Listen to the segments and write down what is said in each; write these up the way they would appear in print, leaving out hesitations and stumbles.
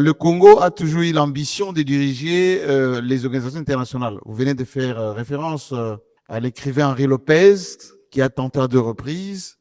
Le Congo a toujours eu l'ambition de diriger les organisations internationales. Vous venez de faire référence à l'écrivain Henri Lopez, qui a tenté à 2 reprises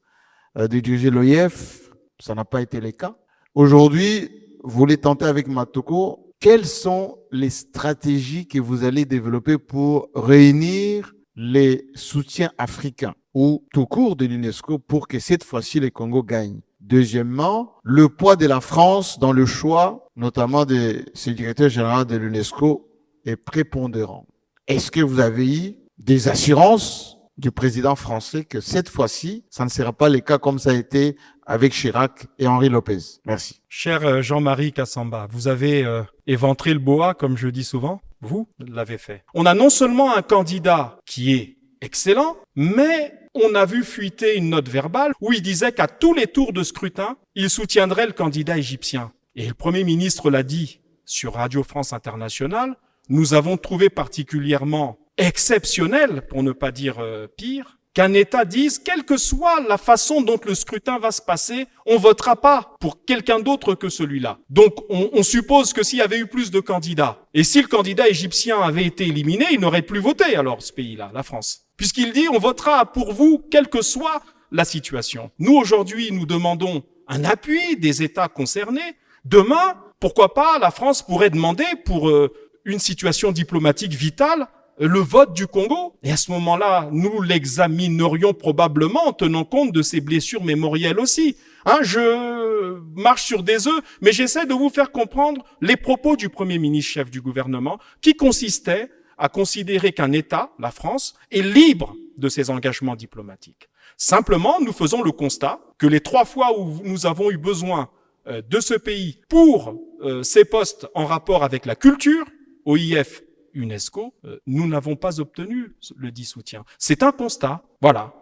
de diriger l'OIF. Ça n'a pas été le cas. Aujourd'hui, vous voulez tenter avec Matoko. Quelles sont les stratégies que vous allez développer pour réunir les soutiens africains ou tout court de l'UNESCO pour que cette fois-ci le Congo gagne? Deuxièmement, le poids de la France dans le choix, notamment de ce directeur général de l'UNESCO, est prépondérant. Est-ce que vous avez eu des assurances du président français que cette fois-ci, ça ne sera pas le cas comme ça a été avec Chirac et Henri Lopez? Merci. Cher Jean-Marie Kassamba, vous avez éventré le boa, comme je dis souvent. Vous l'avez fait. On a non seulement un candidat qui est excellent, mais on a vu fuiter une note verbale où il disait qu'à tous les tours de scrutin, il soutiendrait le candidat égyptien. Et le Premier ministre l'a dit sur Radio France Internationale, nous avons trouvé particulièrement exceptionnel, pour ne pas dire pire, qu'un État dise, quelle que soit la façon dont le scrutin va se passer, on votera pas pour quelqu'un d'autre que celui-là. Donc, on suppose que s'il y avait eu plus de candidats, et si le candidat égyptien avait été éliminé, il n'aurait plus voté, alors, ce pays-là, la France. Puisqu'il dit, on votera pour vous, quelle que soit la situation. Nous, aujourd'hui, nous demandons un appui des États concernés. Demain, pourquoi pas, la France pourrait demander, pour une situation diplomatique vitale, le vote du Congo. Et à ce moment-là, nous l'examinerions probablement en tenant compte de ses blessures mémorielles aussi. Je marche sur des œufs, mais j'essaie de vous faire comprendre les propos du Premier ministre chef du gouvernement, qui consistaient à considérer qu'un État, la France, est libre de ses engagements diplomatiques. Simplement, nous faisons le constat que les 3 fois où nous avons eu besoin de ce pays pour ces postes en rapport avec la culture, OIF, UNESCO, nous n'avons pas obtenu le dit soutien. C'est un constat, voilà.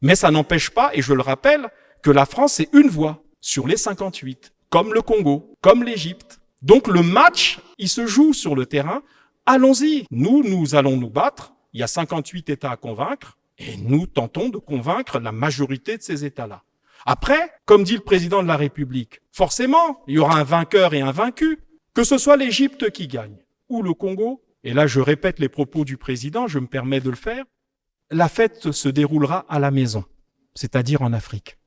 Mais ça n'empêche pas, et je le rappelle, que la France est une voix sur les 58, comme le Congo, comme l'Égypte. Donc le match, il se joue sur le terrain. Allons-y, nous allons nous battre. Il y a 58 États à convaincre, et nous tentons de convaincre la majorité de ces États-là. Après, comme dit le président de la République, forcément, il y aura un vainqueur et un vaincu, que ce soit l'Égypte qui gagne, ou le Congo. Et là, je répète les propos du président, je me permets de le faire. La fête se déroulera à la maison, c'est-à-dire en Afrique.